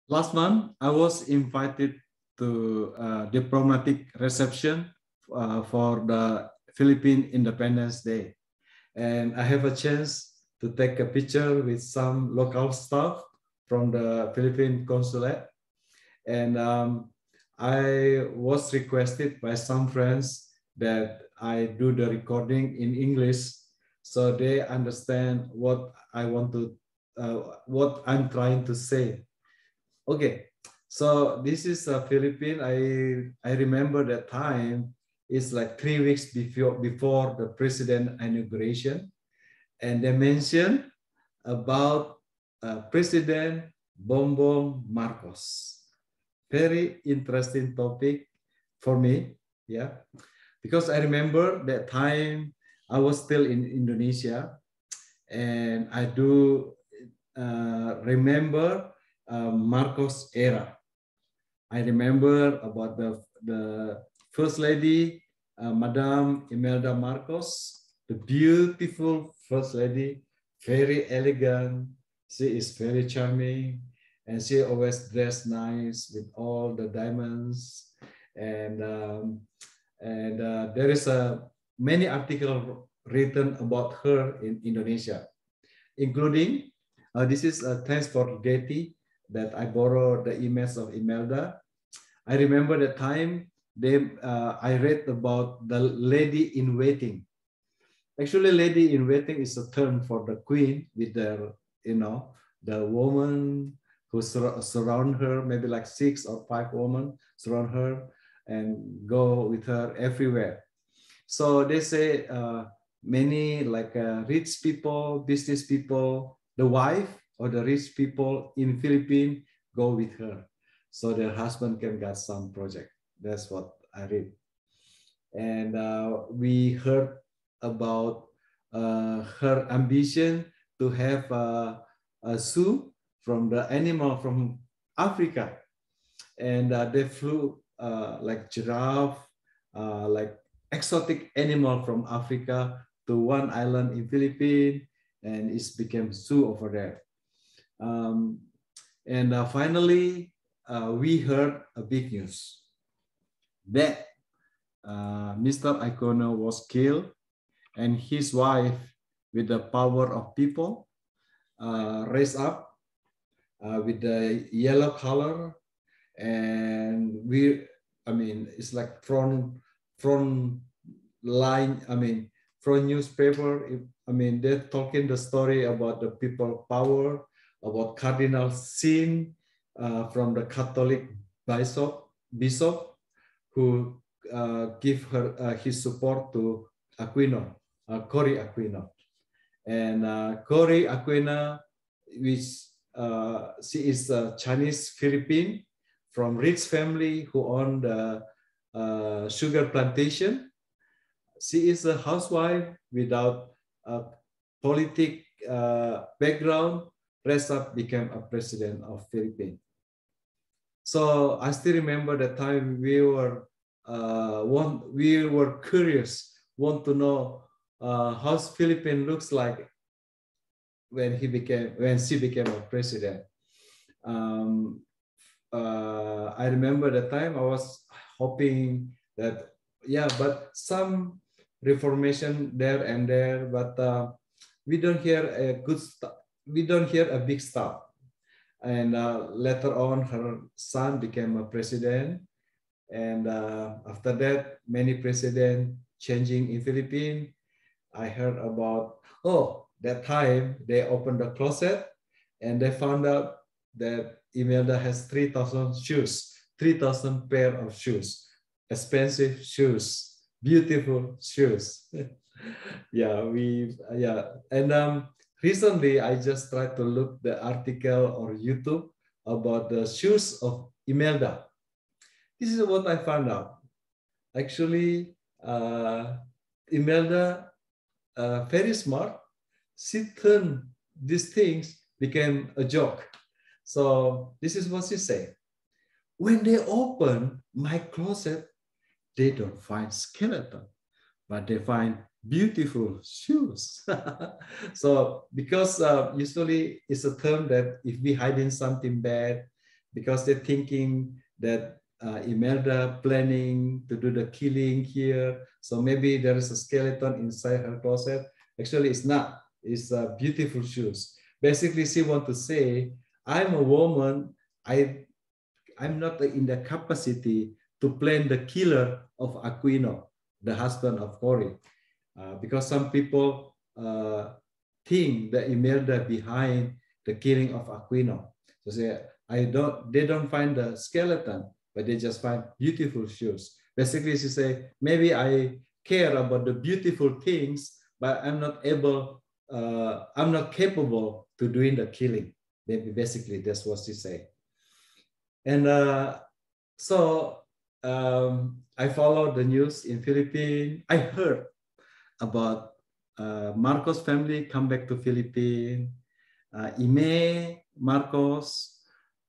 Last month, I was invited to a diplomatic reception for the Philippine Independence Day. And I have a chance to take a picture with some local staff from the Philippine consulate. And I was requested by some friends that I do the recording in English so they understand what I want to, what I'm trying to say. Okay, so this is a Philippine. I remember that time is like 3 weeks before the president inauguration, and they mentioned about President Bong Bong Marcos. Very interesting topic for me, yeah, because I remember that time I was still in Indonesia, and I do remember Marcos era. I remember about the First Lady, Madame Imelda Marcos, the beautiful First Lady, very elegant. She is very charming, and she always dressed nice with all the diamonds. And there is a many articles written about her in Indonesia, including this is thanks for Getty that I borrowed the image of Imelda. I remember the time I read about the lady in waiting. Actually, lady in waiting is a term for the queen with the, the woman who surround her, maybe like 6 or 5 women surround her and go with her everywhere. So they say many like rich people, business people, the wife or the rich people in Philippines go with her, so their husband can get some project. That's what I read. And we heard about her ambition to have a zoo from the animal from Africa. And they flew like giraffe, like exotic animal from Africa to one island in Philippines, and it became zoo over there. And finally, we heard a big news that Mr. Ikono was killed, and his wife, with the power of people, raised up with the yellow color, and it's like front line. Front newspaper. They're talking the story about the people power, about Cardinal Sin from the Catholic bishop who give her his support to Aquino, Cory Aquino. And Cory Aquino, which she is a Chinese Philippine from rich family who own the sugar plantation. She is a housewife without a politic background. Raised up, became a president of Philippines. So I still remember the time we were curious, want to know how Philippines looks like when she became a president. I remember the time I was hoping that, but some reformation there and there, but we don't hear a good stuff. We don't hear a big stuff. And later on, her son became a president. And after that, many presidents changing in Philippines. I heard about, that time they opened the closet and they found out that Imelda has 3,000 shoes, 3,000 pair of shoes, expensive shoes, beautiful shoes. And recently I just tried to look the article or YouTube about the shoes of Imelda. This is what I found out. Actually, Imelda, very smart. She turned these things became a joke. So this is what she said. When they open my closet, they don't find skeleton, but they find beautiful shoes. So because usually it's a term that if we hide in something bad, because they're thinking that Imelda planning to do the killing here. So maybe there is a skeleton inside her closet. Actually, it's not. It's beautiful shoes. Basically, she want to say, I'm a woman. I'm not in the capacity to plan the killer of Aquino, the husband of Cory, because some people think that Imelda behind the killing of Aquino. So they don't find the skeleton, but they just find beautiful shoes. Basically, she say, maybe I care about the beautiful things, but I'm not capable to doing the killing. Maybe basically that's what she say. And so I followed the news in Philippines. I heard about Marcos family come back to Philippines. Marcos,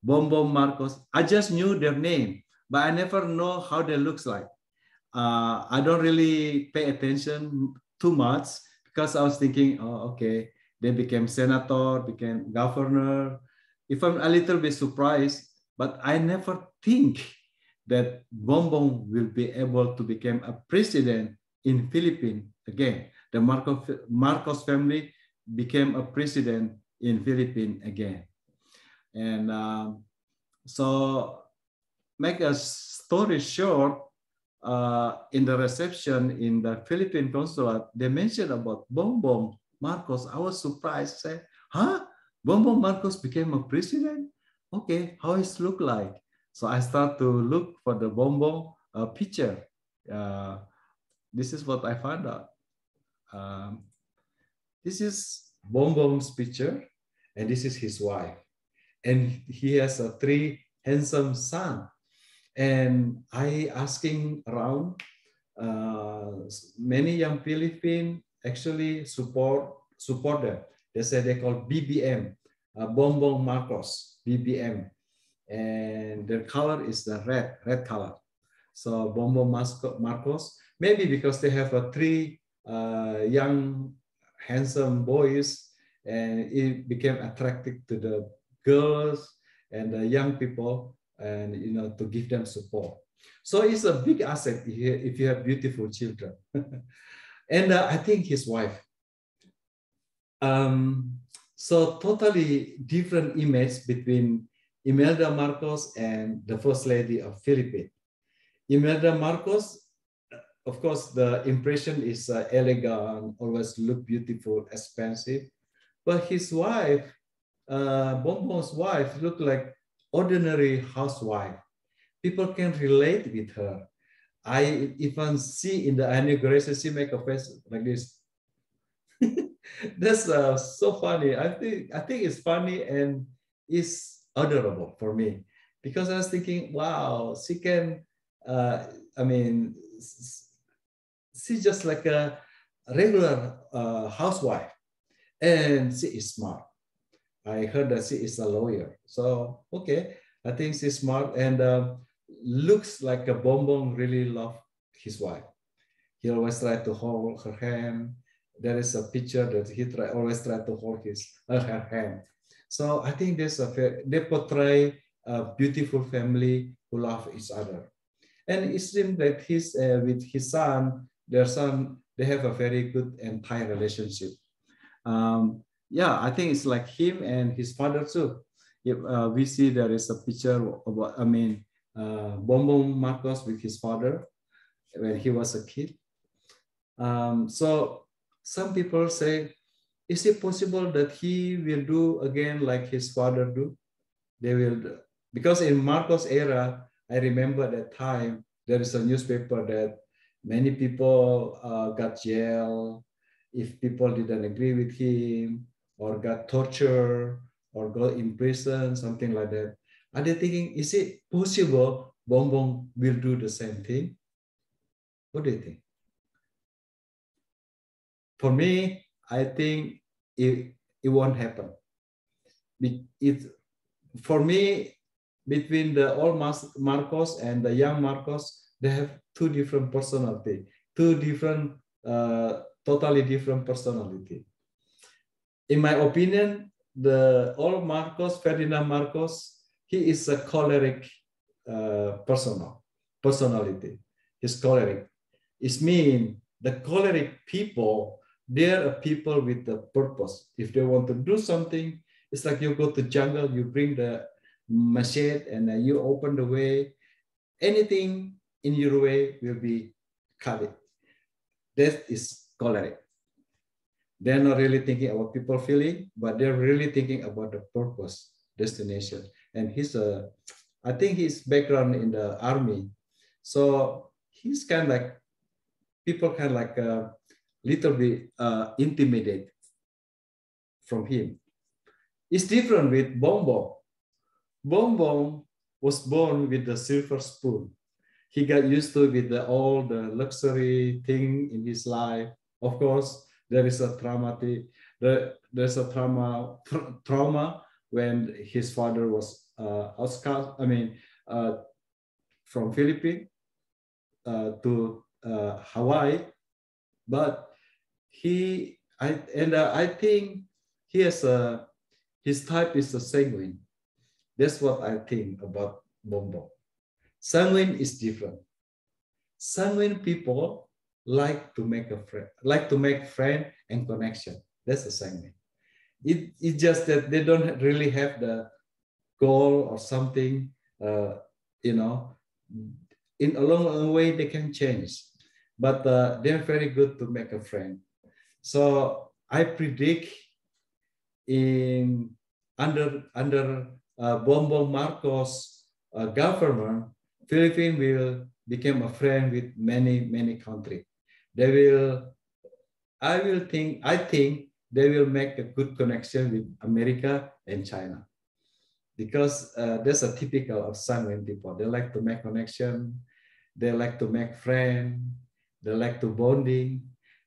Bong Bong Marcos. I just knew their name, but I never know how they looks like. I don't really pay attention too much because I was thinking, oh, okay, they became senator, became governor. If I'm a little bit surprised, but I never think that Bong Bong will be able to become a president in Philippines again. The Marcos family became a president in Philippines again. And so make a story short, in the reception in the Philippine consulate, they mentioned about Bong Bong Marcos. I was surprised, say, huh? Bong Bong Marcos became a president? Okay, how it look like? So I start to look for the Bong Bong picture. This is what I found out. This is Bong Bong's picture, and this is his wife. And he has 3 handsome sons. And I asking around, many young Philippines actually support them. They say they call BBM, Bong Bong Marcos, BBM. And their color is the red color. So Bong Bong Marcos, maybe because they have 3 young, handsome boys, and it became attractive to the girls and the young people, and to give them support. So it's a big asset if you have beautiful children. And I think his wife. So totally different image between Imelda Marcos and the First Lady of Philippines. Imelda Marcos, of course, the impression is elegant, always look beautiful, expensive. But his wife, Bong Bong's wife, looked like ordinary housewife. People can relate with her. I even see in the inauguration, she make a face like this. That's so funny. I think it's funny and it's adorable for me, because I was thinking, wow, she can. She's just like a regular housewife, and she is smart. I heard that she is a lawyer. So, okay, I think she's smart, and looks like a Bong Bong really love his wife. He always try to hold her hand. There is a picture that he always try to hold her hand. So I think they portray a beautiful family who love each other. And it seems that with his son, they have a very good and tight relationship. Yeah, I think it's like him and his father too. If we see there is a picture about, Bong Bong Marcos with his father when he was a kid. So some people say, is it possible that he will do again like his father do? They will, because in Marcos era, I remember that time, there is a newspaper that many people got jail if people didn't agree with him, or got tortured, or got in prison, something like that. Are they thinking, is it possible Bong Bong will do the same thing? What do you think? For me, I think it won't happen. For me, between the old Marcos and the young Marcos, they have 2 different personality, 2 different, totally different personality. In my opinion, the old Marcos, Ferdinand Marcos, he is a choleric personality. He's choleric. It means the choleric people, they are people with a purpose. If they want to do something, it's like you go to jungle, you bring the machete and you open the way. Anything in your way will be cut it. That is choleric. They're not really thinking about people feeling, but they're really thinking about the purpose, destination. And I think his background in the army. So he's kind of like, people kind of like a little bit intimidated from him. It's different with Bong Bong. Bong Bong was born with the silver spoon. He got used to with all the luxury thing in his life. Of course, there's a trauma when his father was from Philippines to Hawaii, but I think he has his type is a sanguine. That's what I think about Bong Bong. Sanguine is different. Sanguine people like to make friend and connection. That's a sanguine. It's just that they don't really have the goal or something. In a long way they can change, but they're very good to make a friend. So I predict under Bong Bong Marcos government, Philippines will become a friend with many countries. I think they will make a good connection with America and China, because that's a typical of sanguine people. They like to make connection, they like to make friends, they like to bonding.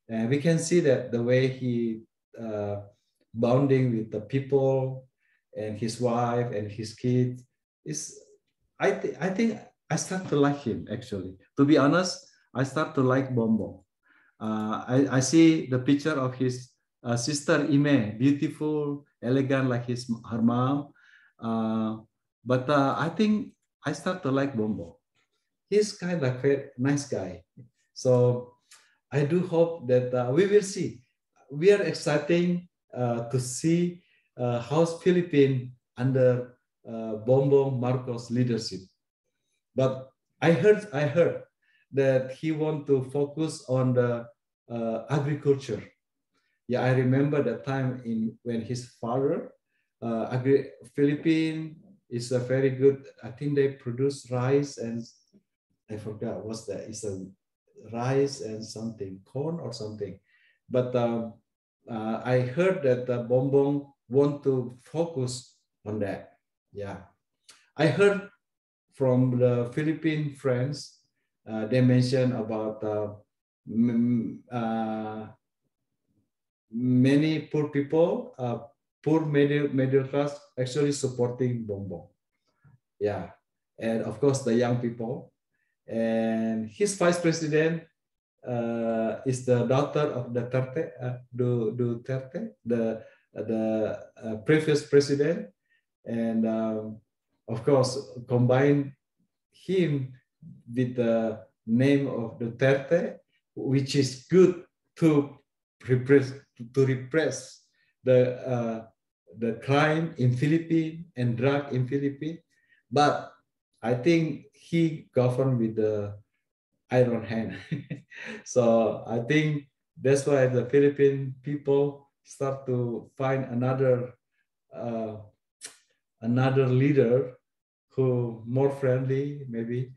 And we can see that the way he bonding with the people and his wife and his kids is, I think I start to like him actually. To be honest, I start to like Bong Bong. I see the picture of his sister Ime, beautiful, elegant like her mom. But I think I start to like Bong Bong. He's kind of a nice guy. So I do hope that we will see. We are excited to see how Philippines under Bong Bong Marcos leadership. But I heard that he want to focus on the agriculture. Yeah, I remember that time when his father, Philippines is a very good. I think they produce rice and I forgot what's that. It's a rice and something, corn or something. But I heard that Bong Bong want to focus on that. Yeah, I heard from the Philippine friends, they mentioned about many poor people, poor middle class actually supporting Bong Bong. Yeah, and of course the young people. And his vice president is the daughter of Duterte, the previous president, and of course combine him with the name of Duterte, which is good to repress the crime in Philippines and drug in Philippines. But I think he governed with the iron hand. So I think that's why the Philippine people start to find another leader who more friendly, maybe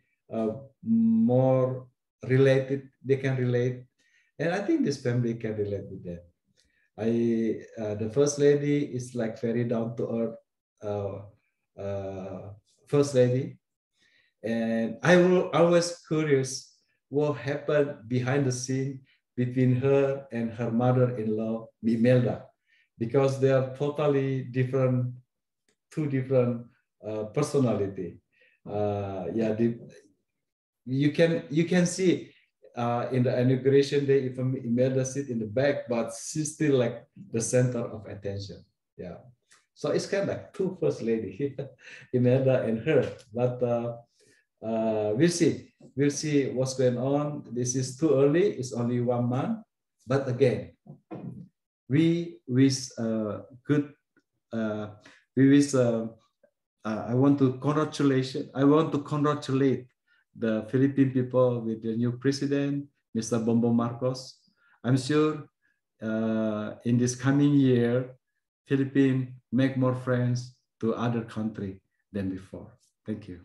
more related. They can relate, and I think this family can relate with them. The first lady is like very down to earth first lady, and I was always curious what happened behind the scene between her and her mother-in-law, Imelda, because they are totally different, two different personality. You can see in the inauguration day, if Imelda sit in the back, but she's still like the center of attention. Yeah. So it's kind of like two first lady, Imelda and her. But we'll see. We'll see what's going on. This is too early. It's only 1 month. But again, we wish good. We wish. I want to congratulate. I want to congratulate the Philippine people with the new president, Mr. Bong Bong Marcos. I'm sure in this coming year, Philippines make more friends to other country than before. Thank you.